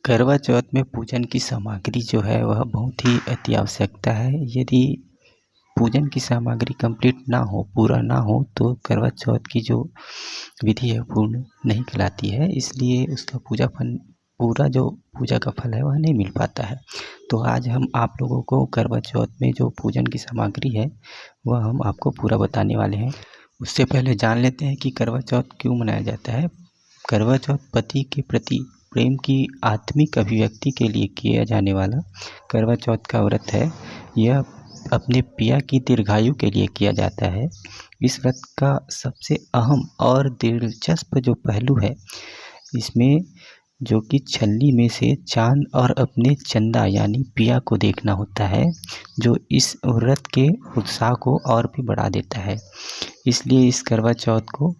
करवा चौथ में पूजन की सामग्री जो है वह बहुत ही अति आवश्यकता है। यदि पूजन की सामग्री कंप्लीट ना हो, पूरा ना हो तो करवा चौथ की जो विधि है पूर्ण नहीं कहलाती है। इसलिए उसका पूरा जो पूजा का फल है वह नहीं मिल पाता है। तो आज हम आप लोगों को करवा चौथ में जो पूजन की सामग्री है वह हम आपको पूरा बताने वाले हैं। उससे पहले जान लेते हैं कि करवा चौथ क्यों मनाया जाता है। करवा चौथ पति के प्रति प्रेम की आत्मिक अभिव्यक्ति के लिए किया जाने वाला करवा चौथ का व्रत है। यह अपने पिया की दीर्घायु के लिए किया जाता है। इस व्रत का सबसे अहम और दिलचस्प जो पहलू है इसमें जो कि छलनी में से चाँद और अपने चंदा यानी पिया को देखना होता है, जो इस व्रत के उत्साह को और भी बढ़ा देता है। इसलिए इस करवा चौथ को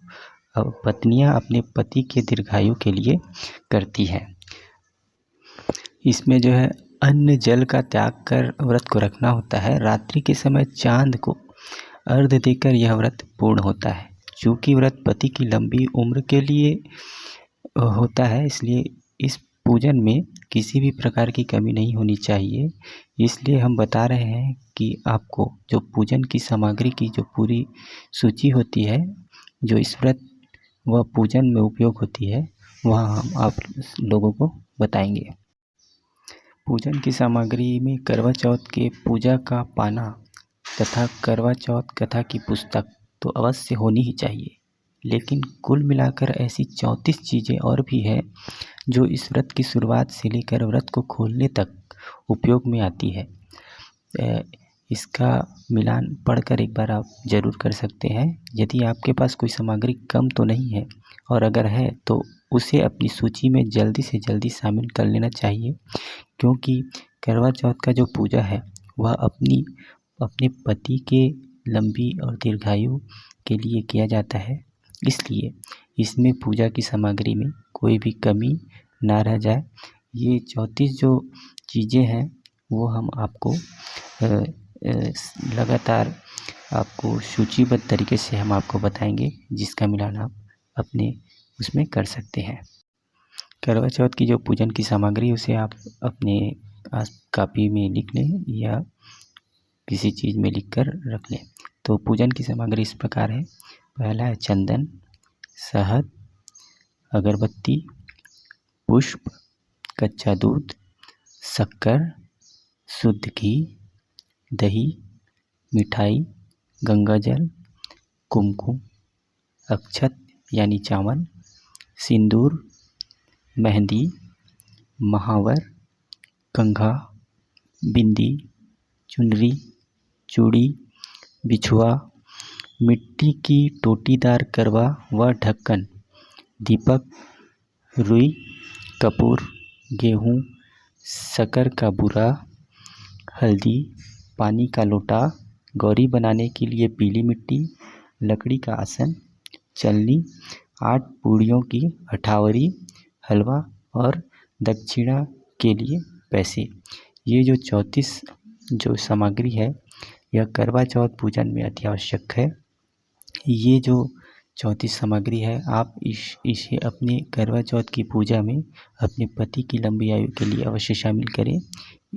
पत्नियां अपने पति के दीर्घायु के लिए करती हैं। इसमें जो है अन्न जल का त्याग कर व्रत को रखना होता है। रात्रि के समय चांद को अर्घ्य देकर यह व्रत पूर्ण होता है। चूँकि व्रत पति की लंबी उम्र के लिए होता है, इसलिए इस पूजन में किसी भी प्रकार की कमी नहीं होनी चाहिए। इसलिए हम बता रहे हैं कि आपको जो पूजन की सामग्री की जो पूरी सूची होती है, जो इस व्रत व पूजन में उपयोग होती है, वह हम आप लोगों को बताएंगे। पूजन की सामग्री में करवा चौथ के पूजा का पाना तथा करवा चौथ कथा की पुस्तक तो अवश्य होनी ही चाहिए। लेकिन कुल मिलाकर ऐसी 34 चीज़ें और भी हैं जो इस व्रत की शुरुआत से लेकर व्रत को खोलने तक उपयोग में आती है। इसका मिलान पढ़कर एक बार आप ज़रूर कर सकते हैं। यदि आपके पास कोई सामग्री कम तो नहीं है, और अगर है तो उसे अपनी सूची में जल्दी से जल्दी शामिल कर लेना चाहिए, क्योंकि करवा चौथ का जो पूजा है वह अपने पति के लंबी और दीर्घायु के लिए किया जाता है। इसलिए इसमें पूजा की सामग्री में कोई भी कमी ना रह जाए। ये 34 जो चीज़ें हैं वो हम आपको लगातार आपको सूचीबद्ध तरीके से हम आपको बताएंगे, जिसका मिलान आप अपने उसमें कर सकते हैं। करवा चौथ की जो पूजन की सामग्री उसे आप अपने कापी में लिख लें या किसी चीज़ में लिख कर रख लें। तो पूजन की सामग्री इस प्रकार है। पहला है चंदन, शहद, अगरबत्ती, पुष्प, कच्चा दूध, शक्कर, शुद्ध घी, दही, मिठाई, गंगाजल, कुमकुम, अक्षत यानी चावल, सिंदूर, मेहंदी, महावर, कंघा, बिंदी, चुनरी, चूड़ी, बिछुआ, मिट्टी की टोटीदार करवा व ढक्कन, दीपक, रुई, कपूर, गेहूँ, शक्कर का बूरा, हल्दी, पानी का लोटा, गौरी बनाने के लिए पीली मिट्टी, लकड़ी का आसन, चलनी, 8 पूड़ियों की अठावरी, हलवा और दक्षिणा के लिए पैसे। ये जो 34 जो सामग्री है यह करवा चौथ पूजन में अति आवश्यक है। ये जो 34 सामग्री है आप इसे अपने करवा चौथ की पूजा में अपने पति की लंबी आयु के लिए अवश्य शामिल करें।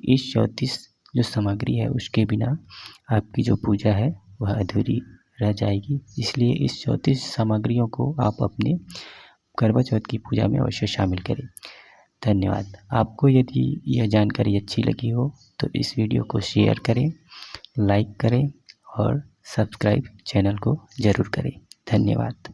इस 34 जो सामग्री है उसके बिना आपकी जो पूजा है वह अधूरी रह जाएगी। इसलिए इस 34 सामग्रियों को आप अपने करवा चौथ की पूजा में अवश्य शामिल करें। धन्यवाद। आपको यदि यह जानकारी अच्छी लगी हो तो इस वीडियो को शेयर करें, लाइक करें और सब्सक्राइब चैनल को ज़रूर करें। धन्यवाद।